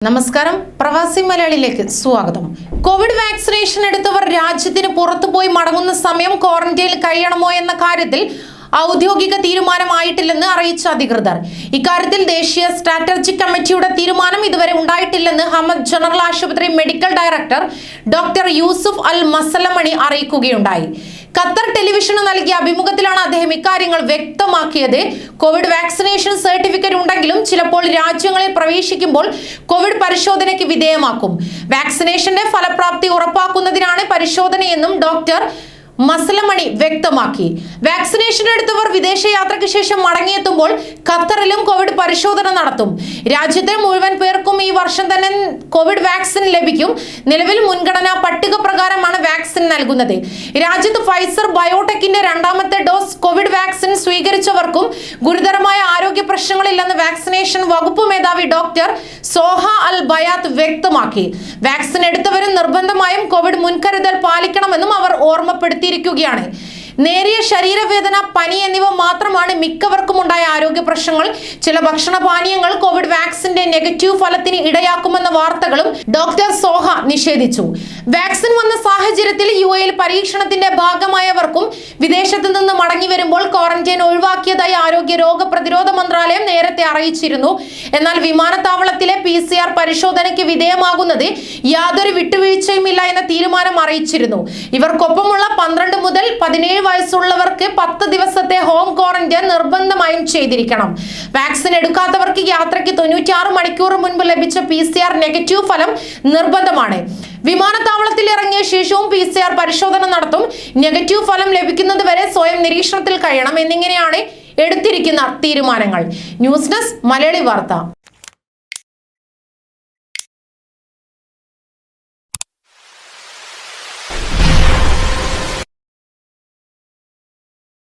നമസ്കാരം പ്രവാസി മലയാളിയിലേക്ക് സ്വാഗതം. കോവിഡ് വാക്സിനേഷൻ എടുത്തവർ രാജ്യത്തിന് പുറത്തുപോയി മടങ്ങുന്ന സമയം ക്വാറന്റൈനിൽ കഴിയണമോ എന്ന കാര്യത്തിൽ ഔദ്യോഗിക തീരുമാനമായിട്ടില്ലെന്ന് അറിയിച്ച അധികൃതർ. ഇക്കാര്യത്തിൽ ദേശീയ സ്ട്രാറ്റജിക് കമ്മിറ്റിയുടെ തീരുമാനം ഇതുവരെ ഉണ്ടായിട്ടില്ലെന്ന് ഹമദ് ജനറൽ ആശുപത്രി മെഡിക്കൽ ഡയറക്ടർ ഡോക്ടർ യൂസുഫ് അൽ മസലമണി അറിയിക്കുകയുണ്ടായി. ഖത്തർ ടെലിവിഷന് നൽകിയ അഭിമുഖത്തിലാണ് അദ്ദേഹം ഇക്കാര്യങ്ങൾ വ്യക്തമാക്കിയത്. കോവിഡ് വാക്സിനേഷൻ സർട്ടിഫിക്കറ്റ് ഉണ്ടെങ്കിലും ചിലപ്പോൾ രാജ്യങ്ങളിൽ പ്രവേശിക്കുമ്പോൾ കോവിഡ് പരിശോധനയ്ക്ക് വിധേയമാക്കും. വാക്സിനേഷന്റെ ഫലപ്രാപ്തി ഉറപ്പാക്കുന്നതിനാണ് പരിശോധനയെന്നും ഡോക്ടർ മസലമണി വ്യക്തമാക്കി. വാക്സിനേഷൻ എടുത്തവർ വിദേശയാത്രയ്ക്ക് ശേഷം മടങ്ങിയെത്തുമ്പോൾ ഖത്തറിലും കോവിഡ് പരിശോധന നടത്തും. രാജ്യത്തെ മുഴുവൻ പേർക്കും ഈ വർഷം തന്നെ കോവിഡ് വാക്സിൻ ലഭിക്കും. നിലവിൽ മുൻഗണനാ പട്ടിക പ്രകാരമാണ് വാക്സിൻ നൽകുന്നത്. രാജ്യത്ത് ഫൈസർ ബയോടെക്കിന്റെ രണ്ടാമത്തെ ഡോസ് കോവിഡ് വാക്സിൻ സ്വീകരിച്ചവർക്കും ഗുരുതരമായ ആരോഗ്യ പ്രശ്നങ്ങളില്ലെന്ന് വാക്സിനേഷൻ വകുപ്പ് മേധാവി ഡോക്ടർ സോഹ അൽ ബയാത്ത് വ്യക്തമാക്കി. വാക്സിൻ എടുത്തവരും നിർബന്ധമായും കോവിഡ് മുൻകരുതൽ പാലിക്കണമെന്നും അവർ ഓർമ്മപ്പെടുത്തി. നേരിയ ശരീരവേദന, പനി എന്നിവ മാത്രമാണ് മിക്കവർക്കും ഉണ്ടായ ആരോഗ്യ പ്രശ്നങ്ങൾ. ചില ഭക്ഷണപാനീയങ്ങൾ കോവിഡ് വാക്സിന്റെ നെഗറ്റീവ് ഫലത്തിന് ഇടയാക്കുമെന്ന വാർത്തകളും ഡോക്ടർ സോഹ നിഷേധിച്ചു. വാക്സിൻ വന്ന സാഹചര്യത്തിൽ UAE പരീക്ഷണത്തിന്റെ ഭാഗമായവർക്കും വിദേശത്ത് നിന്ന് മടങ്ങി വരുമ്പോൾ ക്വാറന്റൈൻ ഒഴിവാക്കിയതായി ആരോഗ്യ രോഗ പ്രതിരോധ മന്ത്രാലയം നേരത്തെ അറിയിച്ചിരുന്നു. എന്നാൽ വിമാനത്താവളത്തിലെ PCR പരിശോധനയ്ക്ക് വിധേയമാകുന്നത് യാതൊരു വിട്ടുവീഴ്ചയുമില്ല എന്ന തീരുമാനം അറിയിച്ചിരുന്നു. ഇവർക്കൊപ്പമുള്ള 12 മുതൽ 17 വയസ്സുള്ളവർക്ക് 10 ദിവസത്തെ ഹോം ക്വാറന്റൈൻ നിർബന്ധമായും ചെയ്തിരിക്കണം. വാക്സിൻ എടുക്കാത്തവർക്ക് യാത്രയ്ക്ക് 96 മണിക്കൂർ മുൻപ് ലഭിച്ച PCR നെഗറ്റീവ് ഫലം നിർബന്ധമാണ്. വിമാനത്താവളത്തിൽ ഇറങ്ങിയ ശേഷവും PCR പരിശോധന നടത്തും. നെഗറ്റീവ് ഫലം ലഭിക്കുന്നത് വരെ സ്വയം നിരീക്ഷണത്തിൽ കഴിയണം എന്നിങ്ങനെയാണ് എടുത്തിരിക്കുന്ന തീരുമാനങ്ങൾ. ന്യൂസ് ഡെസ്ക് മലയാളി വാർത്ത.